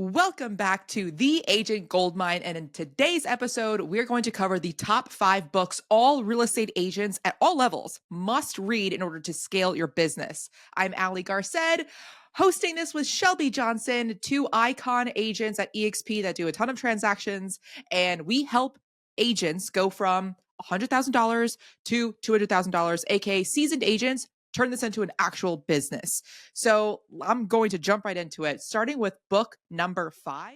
Welcome back to the Agent Goldmine. And in today's episode, we're going to cover the top 5 books all real estate agents at all levels must read in order to scale your business. I'm Ali Garced, hosting this with Shelby Johnson, 2 icon agents at EXP that do a ton of transactions. And we help agents go from $100,000 to $200,000, aka seasoned agents, turn this into an actual business. So I'm going to jump right into it, starting with book number 5.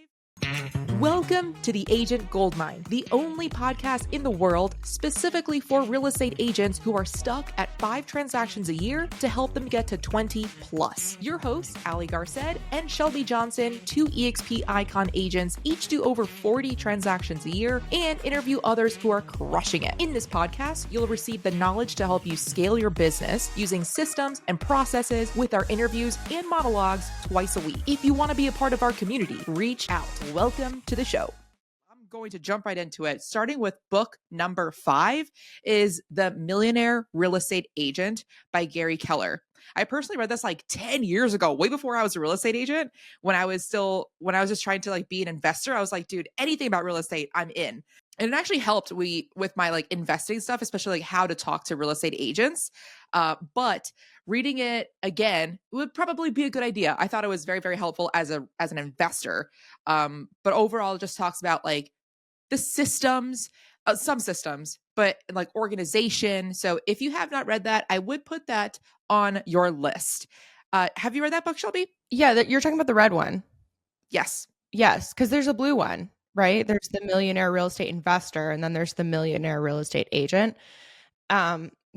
Welcome to the Agent Goldmine, the only podcast in the world specifically for real estate agents who are stuck at 5 transactions a year to help them get to 20 plus. Your hosts, Ali Garced and Shelby Johnson, 2 EXP icon agents, each do over 40 transactions a year and interview others who are crushing it. In this podcast, you'll receive the knowledge to help you scale your business using systems and processes with our interviews and monologues twice a week. If you want to be a part of our community, reach out. Welcome to the show. I'm going to jump right into it, starting with book number 5 is The Millionaire Real Estate Agent by Gary Keller. I personally read this like 10 years ago, way before I was a real estate agent. When I was just trying to like be an investor, I was like, dude, anything about real estate, I'm in. And it actually helped with my like investing stuff, especially like how to talk to real estate agents. But reading it again would probably be a good idea. I thought it was very, very helpful as an investor. But overall, it just talks about like the systems, some systems, but like organization. So if you have not read that, I would put that on your list. Have you read that book, Shelby? Yeah, you're talking about the red one. Yes. Yes, because there's a blue one, right? There's the millionaire real estate investor, and then there's the millionaire real estate agent.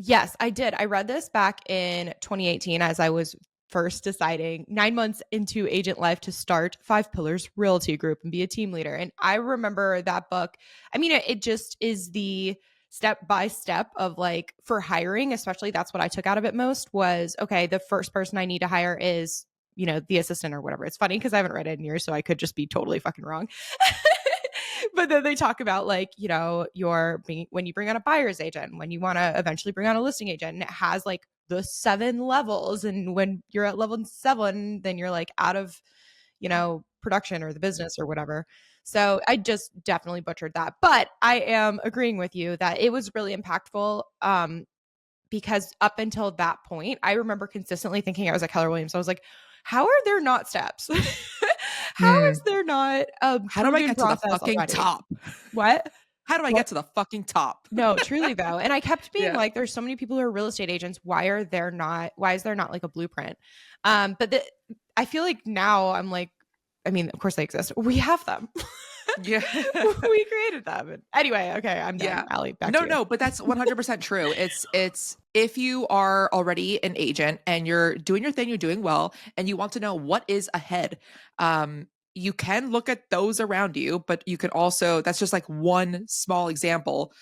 Yes, I did. I read this back in 2018 as I was first deciding 9 months into agent life to start 5 Pillars Realty Group and be a team leader. And I remember that book. I mean, it just is the step by step of like for hiring, especially that's what I took out of it most was, okay, the first person I need to hire is, the assistant or whatever. It's funny because I haven't read it in years, so I could just be totally fucking wrong. But then they talk about like, when you bring on a buyer's agent, when you want to eventually bring on a listing agent, and it has like the 7 levels. And when you're at level 7, then you're like out of, production or the business or whatever. So I just definitely butchered that. But I am agreeing with you that it was really impactful. Because up until that point, I remember consistently thinking I was at Keller Williams. I was like, how are there not steps? How is there not how do I get to the fucking top? What? How do I get to the fucking top? No, truly though. And I kept being like, there's so many people who are real estate agents. Why is there not like a blueprint? But I feel like now I'm like, I mean, of course they exist. We have them. Yeah. We created them. Anyway, okay, I'm done. Yeah. Ali, back to you. No, but that's 100% true. It's if you are already an agent and you're doing your thing, you're doing well, and you want to know what is ahead, you can look at those around you, but you can also, that's just like one small example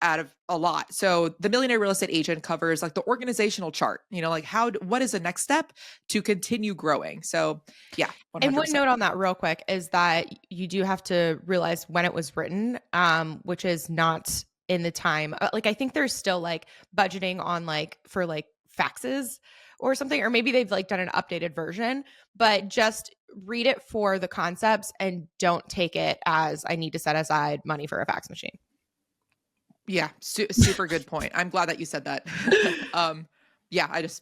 out of a lot. So the Millionaire Real Estate Agent covers like the organizational chart, like what is the next step to continue growing? So yeah. 100%. And one note on that real quick is that you do have to realize when it was written, which is not in the time. Like, I think there's still like budgeting on like for like faxes or something, or maybe they've like done an updated version, but just read it for the concepts and don't take it as I need to set aside money for a fax machine. Yeah, super good point. I'm glad that you said that. Yeah, I just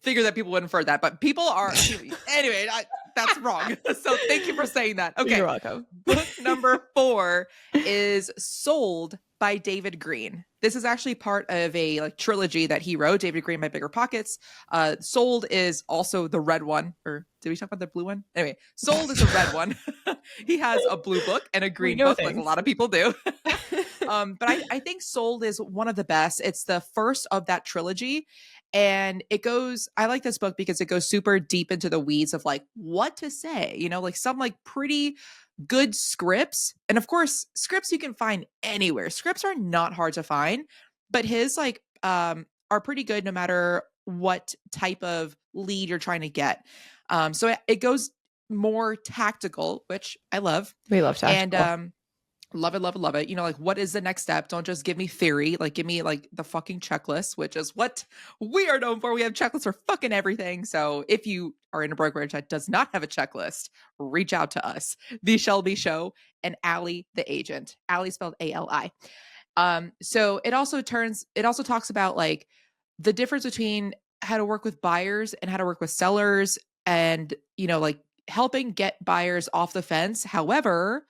figured that people would infer that, but people are anyway. That's wrong. So thank you for saying that. Okay, you're welcome. Book number 4 is Sold by David Green. This is actually part of a like trilogy that he wrote. David Green by Bigger Pockets. Sold is also the red one, or did we talk about the blue one? Anyway, Sold is the red one. He has a blue book and a green book, like a lot of people do. But I think Sold is one of the best. It's the first of that trilogy. And I like this book because it goes super deep into the weeds of like what to say, like some like pretty good scripts. And of course, scripts you can find anywhere. Scripts are not hard to find, but his like are pretty good no matter what type of lead you're trying to get. So it goes more tactical, which I love. We love tactical. And Love it, love it, love it. Like, what is the next step? Don't just give me theory. Like, give me like the fucking checklist, which is what we are known for. We have checklists for fucking everything. So if you are in a brokerage that does not have a checklist, reach out to us, The Shelby Show, and Ali the agent. Ali spelled ALI. So it also talks about like the difference between how to work with buyers and how to work with sellers, and like helping get buyers off the fence. However,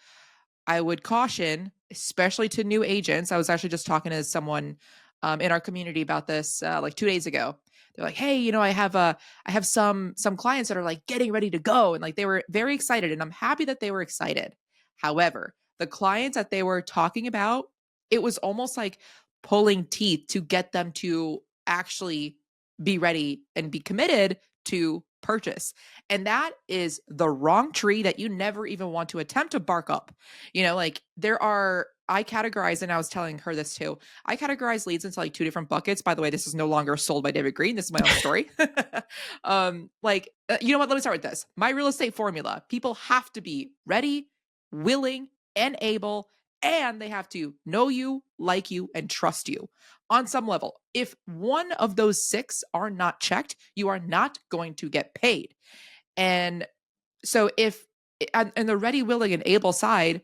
I would caution, especially to new agents. I was actually just talking to someone in our community about this like 2 days ago. They're like, "Hey, I have some clients that are like getting ready to go," and like they were very excited, and I'm happy that they were excited. However, the clients that they were talking about, it was almost like pulling teeth to get them to actually be ready and be committed to purchase. And that is the wrong tree that you never even want to attempt to bark up. Like I categorize, and I was telling her this too. I categorize leads into like two different buckets. By the way, this is no longer sold by David Green. This is my own story. You know what? Let me start with this. My real estate formula. People have to be ready, willing, and able, and they have to know you, like you, and trust you on some level. If one of those six are not checked, you are not going to get paid. And so if on the ready, willing, and able side,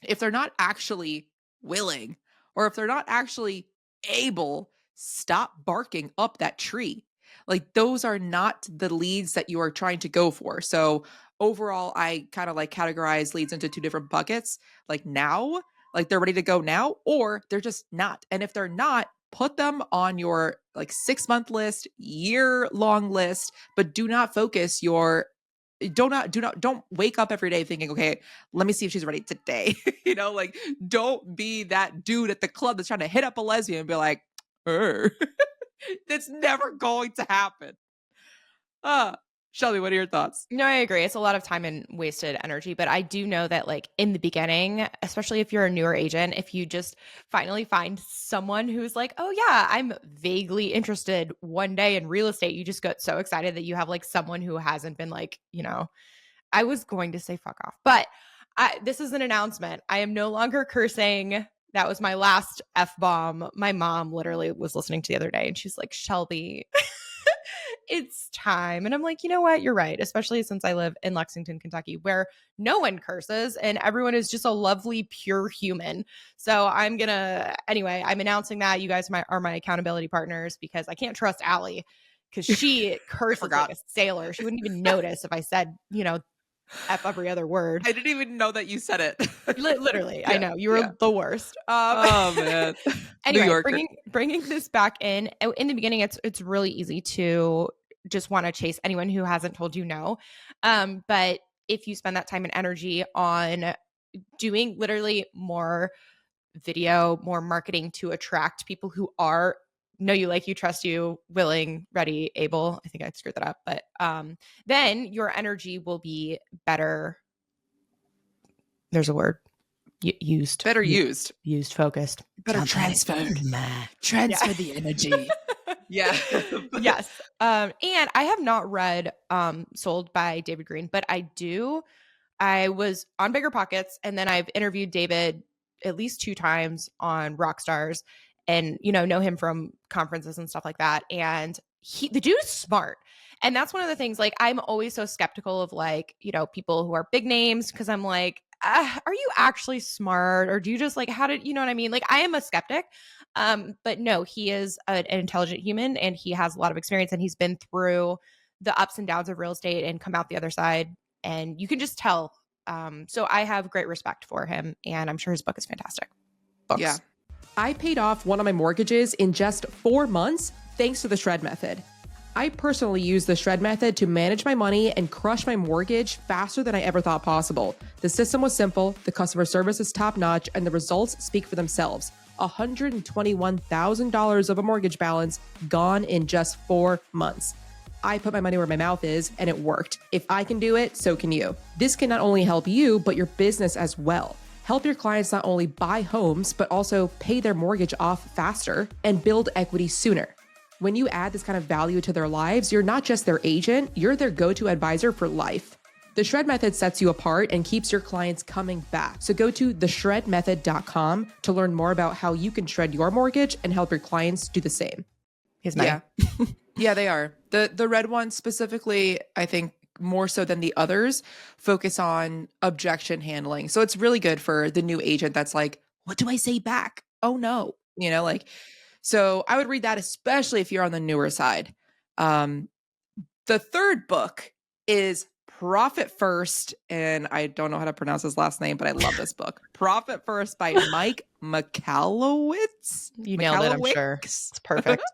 if they're not actually willing, or if they're not actually able, stop barking up that tree. Like, those are not the leads that you are trying to go for. So overall, I kind of like categorize leads into two different buckets. Like now, like they're ready to go now, or they're just not. And if they're not, put them on your like 6-month list, year-long list, but do not focus your don't wake up every day thinking, okay, let me see if she's ready today. Like, don't be that dude at the club that's trying to hit up a lesbian and be like, that's never going to happen. Shelby, what are your thoughts? No, I agree. It's a lot of time and wasted energy, but I do know that like in the beginning, especially if you're a newer agent, if you just finally find someone who's like, oh yeah, I'm vaguely interested one day in real estate, you just get so excited that you have like someone who hasn't been like, I was going to say fuck off, but this is an announcement. I am no longer cursing. That was my last F-bomb. My mom literally was listening to the other day and she's like, Shelby, it's time. And I'm like, you know what? You're right. Especially since I live in Lexington, Kentucky, where no one curses and everyone is just a lovely, pure human. So anyway, I'm announcing that you guys are my accountability partners, because I can't trust Ali because she curses like a sailor. She wouldn't even notice if I said, F every other word. I didn't even know that you said it. Literally. Yeah, I know. You were the worst. Oh, man. Anyway, bringing this back in the beginning, it's really easy to just want to chase anyone who hasn't told you no. But if you spend that time and energy on doing literally more video, more marketing to attract people who are know you, like you, trust you, willing, ready, able. I think I screwed that up, but then your energy will be better. There's a word. Used. Better used. Used, focused. Better transferred. Transfer the energy. Yeah. Yes. And I have not read Sold by David Green, but I was on Bigger Pockets, and then I've interviewed David at least 2 times on Rockstars, and know him from conferences and stuff like that. And the dude is smart. And that's one of the things, like, I'm always so skeptical of like, people who are big names, because I'm like, are you actually smart, or do you just like, how did, you know what I mean? Like, I am a skeptic. But no, he is an intelligent human, and he has a lot of experience, and he's been through the ups and downs of real estate and come out the other side. And you can just tell. So I have great respect for him, and I'm sure his book is fantastic. Books. Yeah. I paid off one of my mortgages in just 4 months thanks to the Shred Method. I personally use the Shred Method to manage my money and crush my mortgage faster than I ever thought possible. The system was simple, the customer service is top-notch, and the results speak for themselves. $121,000 of a mortgage balance gone in just 4 months. I put my money where my mouth is, and it worked. If I can do it, so can you. This can not only help you, but your business as well. Help your clients not only buy homes, but also pay their mortgage off faster and build equity sooner. When you add this kind of value to their lives, you're not just their agent, you're their go-to advisor for life. The Shred Method sets you apart and keeps your clients coming back. So go to theshredmethod.com to learn more about how you can shred your mortgage and help your clients do the same. He's mine. Yeah. Yeah, they are. The red one specifically, I think more so than the others, focus on objection handling. So it's really good for the new agent that's like, what do I say back? Oh no. So I would read that, especially if you're on the newer side. The third book is Profit First, and I don't know how to pronounce his last name, but I love this book. Profit First by Mike Michalowicz. You nailed it, I'm sure. It's perfect.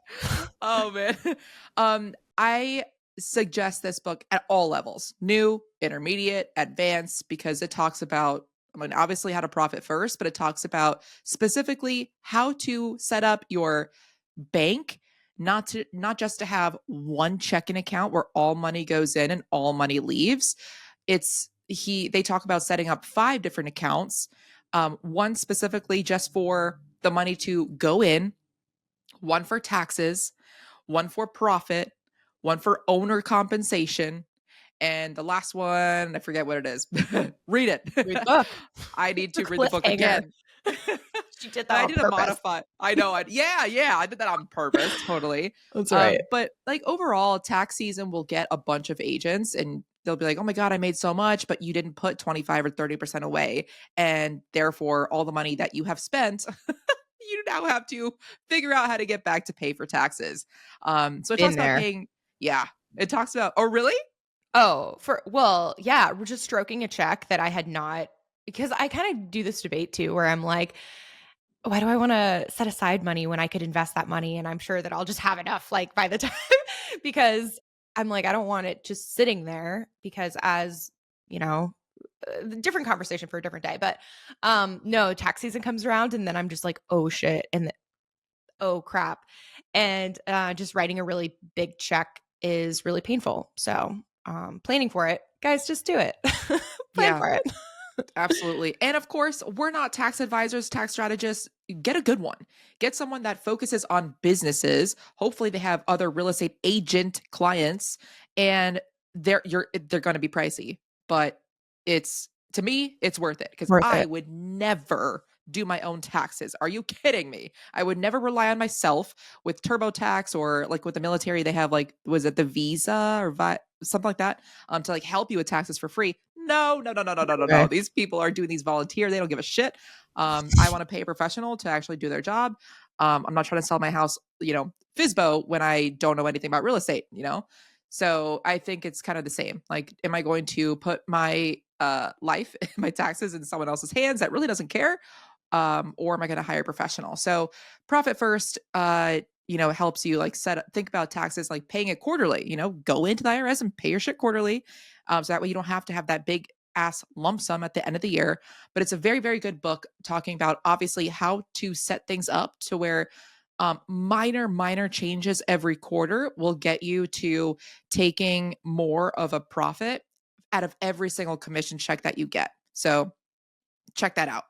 Oh man. I suggest this book at all levels, new, intermediate, advanced, because it talks about, obviously how to profit first, but it talks about specifically how to set up your bank, not just to have one checking account where all money goes in and all money leaves. They talk about setting up 5 different accounts, one specifically just for the money to go in, one for taxes, one for profit, one for owner compensation, and the last one, I forget what it is. Read it. Read the book. I need to read the book again. She did that on purpose. A modify. I know. I did that on purpose. Totally. That's right. But like overall, tax season will get a bunch of agents and they'll be like, oh my God, I made so much, but you didn't put 25 or 30% away. And therefore, all the money that you have spent, you now have to figure out how to get back to pay for taxes. So it talks about paying. Yeah. It talks about, oh, really? Oh, we're just stroking a check that I had not, because I kind of do this debate too, where I'm like, why do I want to set aside money when I could invest that money? And I'm sure that I'll just have enough like by the time, because I'm like, I don't want it just sitting there, because as you know, different conversation for a different day, but no, tax season comes around and then I'm just like, oh shit. And oh crap. And just writing a really big check is really painful. So planning for it, guys, just do it. Plan for it. Absolutely. And of course, we're not tax advisors, tax strategists. Get a good one. Get someone that focuses on businesses. Hopefully they have other real estate agent clients, and they're going to be pricey, but to me, it's worth it, because I would never do my own taxes. Are you kidding me? I would never rely on myself with TurboTax, or like with the military, they have like, was it the Visa or something like that, to like help you with taxes for free. No. These people are doing these volunteer. They don't give a shit. I want to pay a professional to actually do their job. I'm not trying to sell my house, FISBO, when I don't know anything about real estate, So I think it's kind of the same. Like, am I going to put my life, my taxes in someone else's hands that really doesn't care? Or am I going to hire a professional? So Profit First, helps you like think about taxes, like paying it quarterly, go into the IRS and pay your shit quarterly. So that way you don't have to have that big ass lump sum at the end of the year. But it's a very, very good book talking about obviously how to set things up to where minor changes every quarter will get you to taking more of a profit out of every single commission check that you get. So check that out.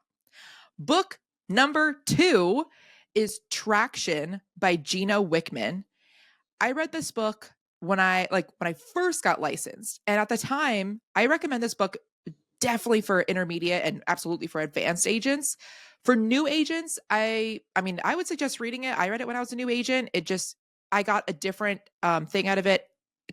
Book number 2 is Traction by Gino Wickman. I read this book when I first got licensed. And at the time, I recommend this book definitely for intermediate and absolutely for advanced agents. For new agents, I would suggest reading it. I read it when I was a new agent. I got a different thing out of it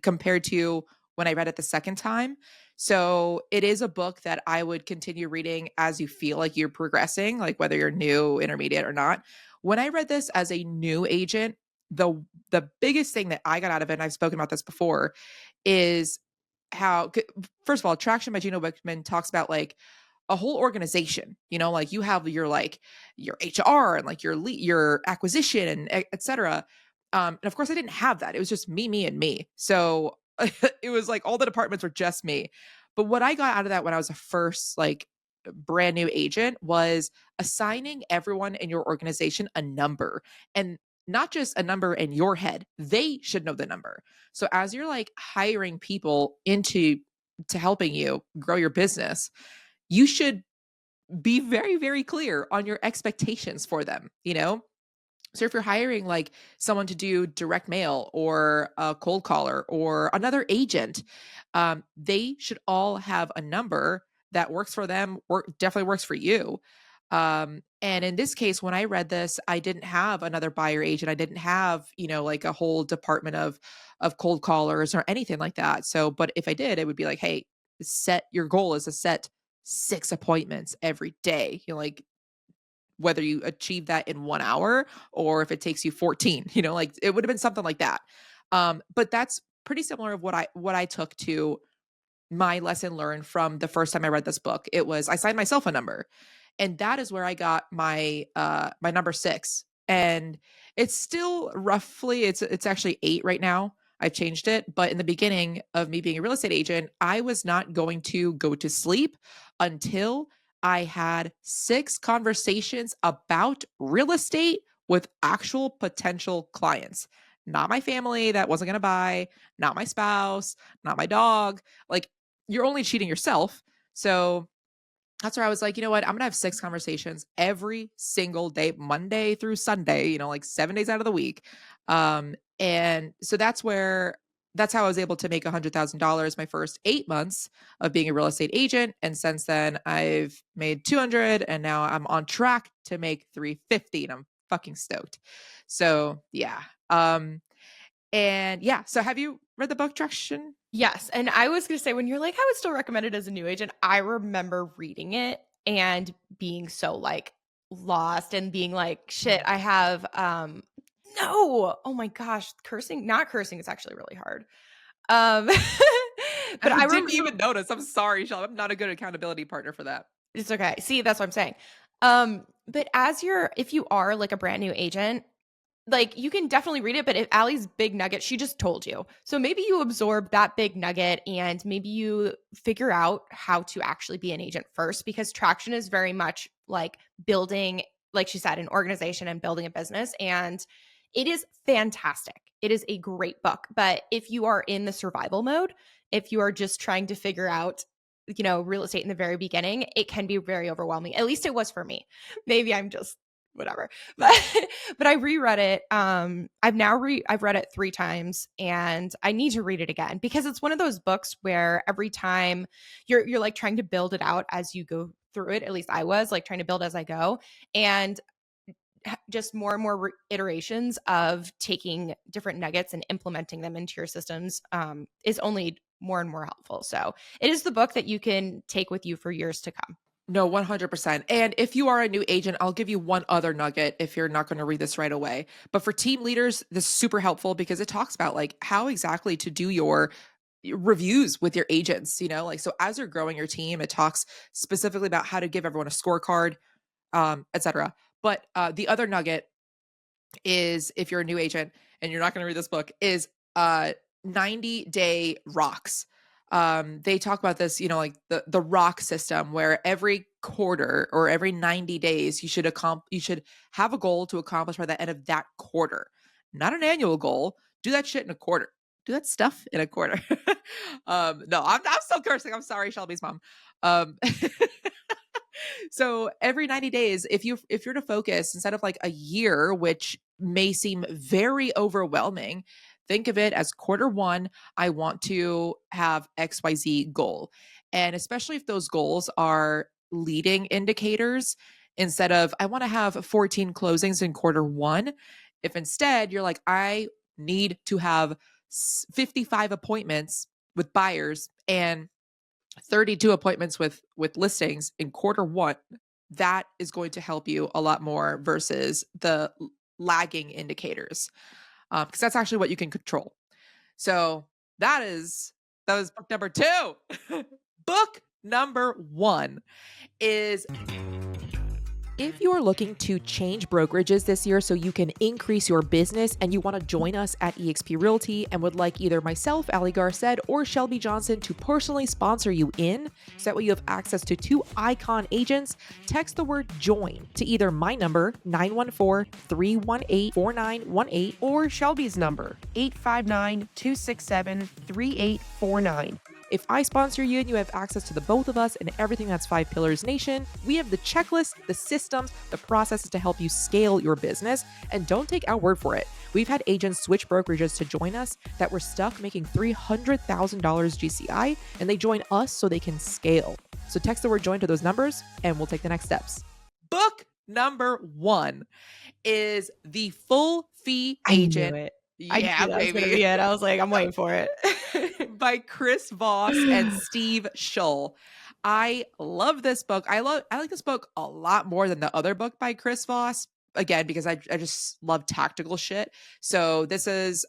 compared to when I read it the second time. So it is a book that I would continue reading as you feel like you're progressing, like whether you're new, intermediate, or not. When I read this as a new agent, the biggest thing that I got out of it, and I've spoken about this before, is how, first of all, Traction by Gino Wickman talks about like a whole organization, like you have your HR and like your acquisition and et cetera. And of course I didn't have that. It was just me, and me. So it was like all the departments were just me. But what I got out of that when I was a first like brand new agent was assigning everyone in your organization a number, and not just a number in your head. They should know the number. So as you're like hiring people to helping you grow your business, you should be very, very clear on your expectations for them, So if you're hiring like someone to do direct mail or a cold caller or another agent, they should all have a number that works for them, definitely works for you. And in this case, when I read this, I didn't have another buyer agent. I didn't have, like a whole department of cold callers or anything like that. So, but if I did, it would be like, hey, your goal is to set 6 appointments every day. Like whether you achieve that in 1 hour or if it takes you 14, like it would have been something like that. But that's pretty similar of what I took to my lesson learned from the first time I read this book. It was I signed myself a number, and that is where I got my number 6. And it's still roughly it's actually 8 right now. I've changed it, but in the beginning of me being a real estate agent, I was not going to go to sleep until I had 6 conversations about real estate with actual potential clients. Not my family that wasn't going to buy, not my spouse, not my dog. Like, you're only cheating yourself. So that's where I was like, you know what? I'm going to have 6 conversations every single day, Monday through Sunday, like 7 days out of the week. And so that's how I was able to make $100,000 my first 8 months of being a real estate agent. And since then I've made 200 and now I'm on track to make 350 and I'm fucking stoked. So yeah. And yeah. So have you read the book Traction? Yes. And I was going to say, when you're like, I would still recommend it as a new agent, I remember reading it and being so like lost and being like, shit, I have, no, oh my gosh, not cursing is actually really hard. But I didn't even notice. I'm sorry, Shelby. I'm not a good accountability partner for that. It's okay. See, that's what I'm saying. But if you are like a brand new agent, like you can definitely read it, but if Ali's big nugget, she just told you. So maybe you absorb that big nugget and maybe you figure out how to actually be an agent first, because Traction is very much like building, like she said, an organization and building a business. And it is fantastic. It is a great book. But if you are in the survival mode, if you are just trying to figure out, real estate in the very beginning, it can be very overwhelming. At least it was for me. Maybe I'm just whatever. But I reread it. I've read it 3 times and I need to read it again because it's one of those books where every time you're like trying to build it out as you go through it. At least I was like trying to build as I go, and just more and more iterations of taking different nuggets and implementing them into your systems is only more and more helpful. So it is the book that you can take with you for years to come. No, 100%. And if you are a new agent, I'll give you one other nugget if you're not going to read this right away. But for team leaders, this is super helpful because it talks about like how exactly to do your reviews with your agents, like, so as you're growing your team, it talks specifically about how to give everyone a scorecard, etc. But the other nugget is, if you're a new agent and you're not going to read this book, is 90-day rocks. They talk about this, like the rock system, where every quarter or every 90 days you should have a goal to accomplish by the end of that quarter, not an annual goal. Do that shit in a quarter. Do that stuff in a quarter. No, I'm still cursing. I'm sorry, Shelby's mom. So every 90 days, if you're to focus instead of like a year, which may seem very overwhelming, think of it as quarter 1, I want to have XYZ goal. And especially if those goals are leading indicators, instead of I want to have 14 closings in quarter 1, if instead you're like, I need to have 55 appointments with buyers and 32 appointments with listings in quarter 1, that is going to help you a lot more versus the lagging indicators, because that's actually what you can control. So that was book number 2. Book number 1 is, if you're looking to change brokerages this year so you can increase your business and you want to join us at eXp Realty and would like either myself, Ali Garced, or Shelby Johnson to personally sponsor you in, so that way you have access to 2 icon agents, text the word join to either my number, 914-318-4918, or Shelby's number, 859-267-3849. If I sponsor you and you have access to the both of us and everything that's Five Pillars Nation, we have the checklist, the systems, the processes to help you scale your business. And don't take our word for it. We've had agents switch brokerages to join us that were stuck making $300,000 GCI, and they join us so they can scale. So text the word join to those numbers and we'll take the next steps. Book number 1 is The Full Fee Agent. I knew it. I Yeah, knew that was going to baby. be it. I was like, I'm waiting for it. By Chris Voss and Steve Shull. I love this book. I like this book a lot more than the other book by Chris Voss. Again, because I just love tactical shit. So this is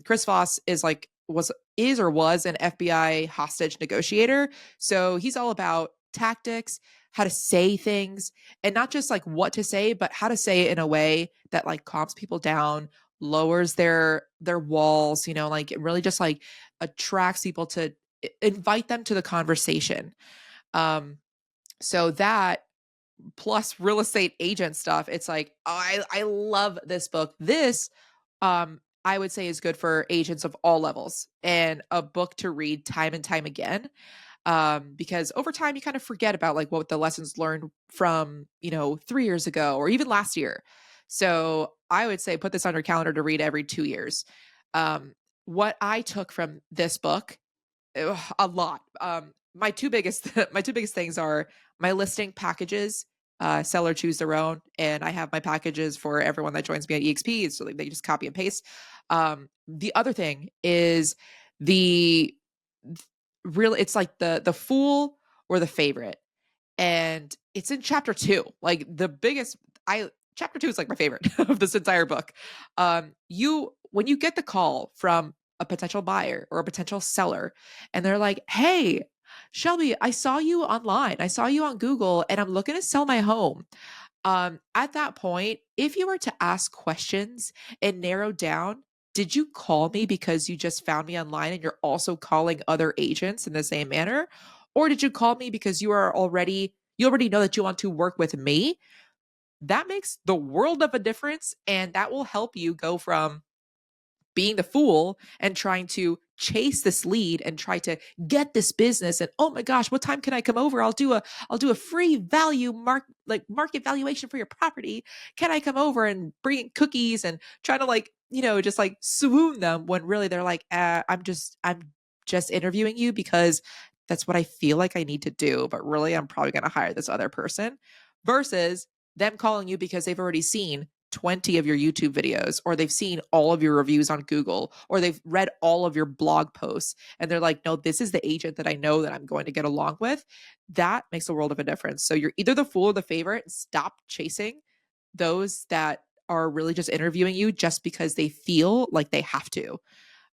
Chris Voss is or was an FBI hostage negotiator. So he's all about tactics, how to say things, and not just like what to say, but how to say it in a way that like calms people down, lowers their walls, like it really just like attracts people to invite them to the conversation. So that plus real estate agent stuff, it's like, oh, I love this book. This I would say is good for agents of all levels and a book to read time and time again. Because over time you kind of forget about like what the lessons learned from 3 years ago or even last year. So I would say put this on your calendar to read every 2 years. What I took from this book, a lot. My two biggest my two biggest things are my listing packages. Seller choose their own, and I have my packages for everyone that joins me at EXP, so they just copy and paste. The other thing is the real. It's like the fool or the favorite, and it's in chapter 2. Like the biggest, chapter 2 is like my favorite of this entire book. You when you get the call from a potential buyer or a potential seller, and they're like, "Hey, Shelby, I saw you online. I saw you on Google, and I'm looking to sell my home." At that point, if you were to ask questions and narrow down, did you call me because you just found me online and you're also calling other agents in the same manner? Or did you call me because you already know that you want to work with me? That makes the world of a difference. And that will help you go from being the fool and trying to chase this lead and try to get this business, and oh my gosh, what time can I come over? I'll do a free market valuation for your property. Can I come over and bring in cookies and try to just like swoon them, when really they're like, I'm just interviewing you because that's what I feel like I need to do, but really I'm probably going to hire this other person, versus them calling you because they've already seen 20 of your YouTube videos, or they've seen all of your reviews on Google, or they've read all of your blog posts, and they're like, no, this is the agent that I know that I'm going to get along with. That makes a world of a difference. So you're either the fool or the favorite. Stop chasing those that are really just interviewing you just because they feel like they have to.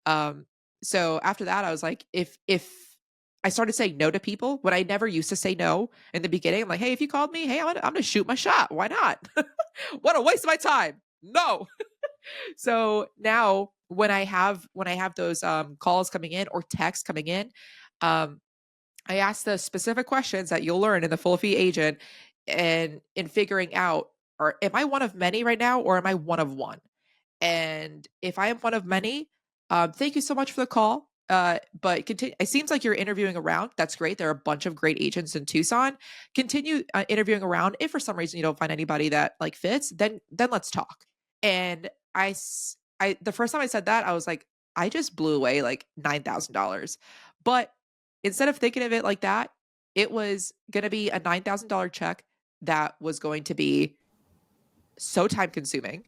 Um, so after that, I was like, if I started saying no to people when I never used to say no in the beginning, I'm like, hey, if you called me, hey, I'm gonna shoot my shot. Why not? What a waste of my time. No. So now when I have those calls coming in or texts coming in, um, I ask the specific questions that you'll learn in the full fee agent, and in figuring out, or am I one of many right now, or am I one of one? And if I am one of many, thank you so much for the call. But continue. It seems like you're interviewing around. That's great. There are a bunch of great agents in Tucson. Continue interviewing around. If for some reason you don't find anybody that like fits, then let's talk. And the first time I said that, I was like, I just blew away like $9,000. But instead of thinking of it like that, it was going to be a $9,000 check that was going to be so time consuming,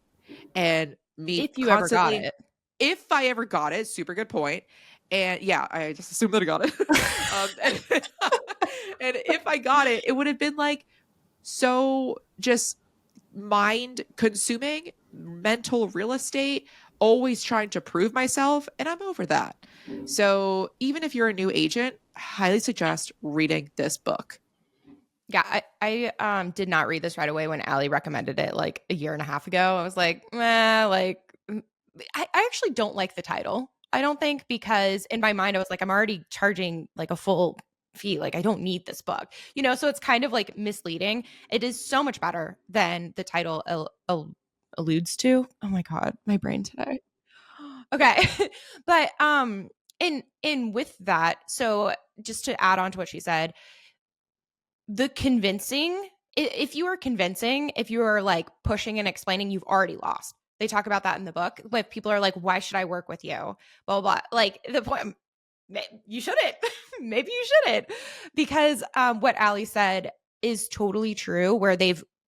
and me If you ever got constantly, it. if I ever got it, super good point. And yeah, I just assumed that I got it. And, and if I got it, it would have been like so just mind consuming, mental real estate, always trying to prove myself. And I'm over that. So even if you're a new agent, highly suggest reading this book. Yeah, I did not read this right away when Ali recommended it like a year and a half ago. I was like, I actually don't like the title. I don't think, because in my mind I was like, I'm already charging like a full fee. Like I don't need this book, so it's kind of like misleading. It is so much better than the title alludes to. Oh my God, my brain today. Okay. But And with that, so just to add on to what she said, the convincing, if you are convincing, if you are like pushing and explaining, you've already lost. They talk about that in the book. Like people are like, why should I work with you? Blah, blah, blah. Like the point, you shouldn't. Maybe you shouldn't. Because what Ali said is totally true, where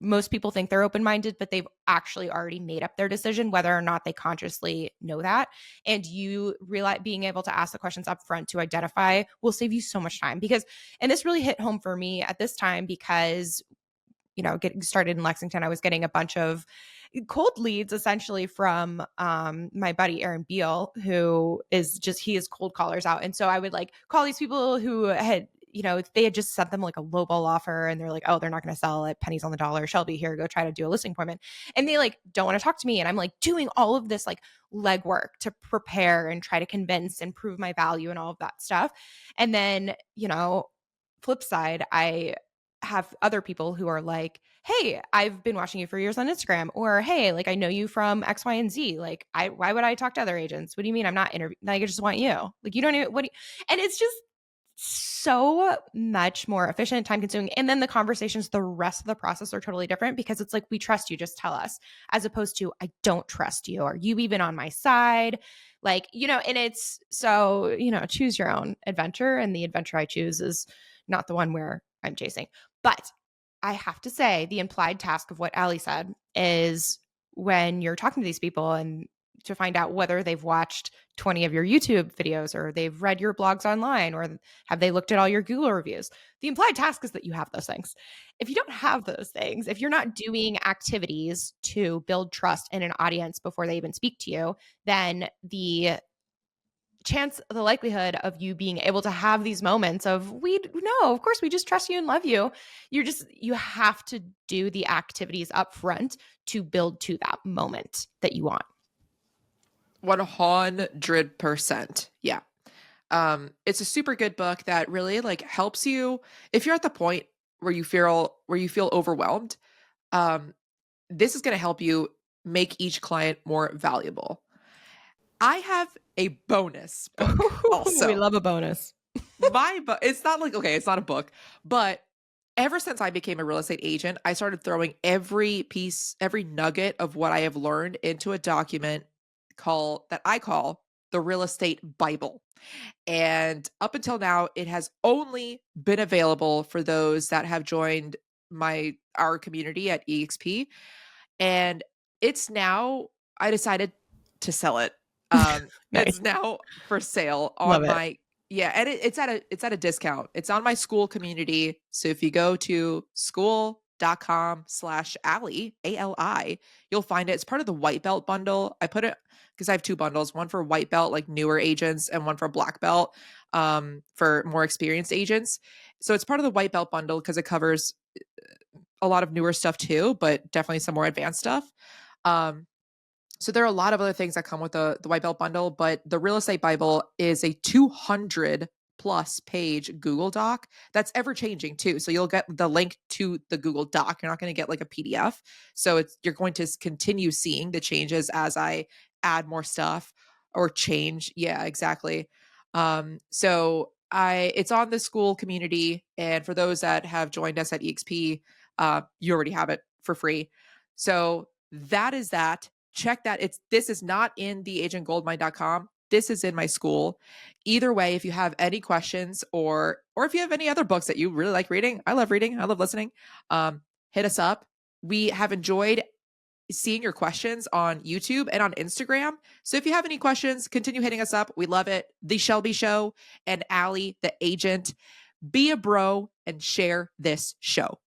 most people think they're open-minded, but they've actually already made up their decision, whether or not they consciously know that. And you realize being able to ask the questions up front to identify will save you so much time. Because, and this really hit home for me at this time because, getting started in Lexington, I was getting a bunch of cold leads essentially from my buddy Aaron Beal, who is he is cold callers out. And so I would like call these people who had, they had just sent them like a lowball offer and they're like, oh, they're not going to sell at pennies on the dollar. Shelby, here, go try to do a listing appointment. And they like don't want to talk to me. And I'm like doing all of this like legwork to prepare and try to convince and prove my value and all of that stuff. And then, flip side, I have other people who are like, hey, I've been watching you for years on Instagram, or hey, like I know you from X, Y, and Z. Like, why would I talk to other agents? What do you mean I'm not interviewing? Like, I just want you. Like, you don't even, and it's just so much more efficient, time consuming. And then the conversations, the rest of the process are totally different because it's like, we trust you, just tell us, as opposed to, I don't trust you. Are you even on my side? Like, and it's so, choose your own adventure. And the adventure I choose is not the one where I'm chasing. But I have to say, the implied task of what Ali said is when you're talking to these people and to find out whether they've watched 20 of your YouTube videos or they've read your blogs online or have they looked at all your Google reviews. The implied task is that you have those things. If you don't have those things, if you're not doing activities to build trust in an audience before they even speak to you, then the likelihood of you being able to have these moments of of course we just trust you and love you. You have to do the activities up front to build to that moment that you want. 100%. Yeah. It's a super good book that really like helps you if you're at the point where you feel overwhelmed. This is going to help you make each client more valuable. I have a bonus book also. We love a bonus. It's not like, okay, it's not a book, but ever since I became a real estate agent, I started throwing every nugget of what I have learned into a document that I call the Real Estate Bible. And up until now, it has only been available for those that have joined our community at EXP. And I decided to sell it. Nice. It's now for sale on and it's at a discount. It's on my school community. So if you go to school.com/Ali, ALI, you'll find it. It's part of the white belt bundle. I put it because I have two bundles, one for white belt, like newer agents, and one for black belt, for more experienced agents. So it's part of the white belt bundle because it covers a lot of newer stuff too, but definitely some more advanced stuff. So there are a lot of other things that come with the white belt bundle, but the Real Estate Bible is a 200 plus page Google Doc that's ever changing too. So you'll get the link to the Google Doc. You're not going to get like a PDF. So you're going to continue seeing the changes as I add more stuff or change. Yeah, exactly. So it's on the school community. And for those that have joined us at EXP, you already have it for free. So that is that. Check that. This is not in the agentgoldmine.com. This is in my school. Either way, if you have any questions or if you have any other books that you really like reading, I love reading, I love listening, hit us up. We have enjoyed seeing your questions on YouTube and on Instagram. So if you have any questions, continue hitting us up. We love it. The Shelby Show and Ali, the agent. Be a bro and share this show.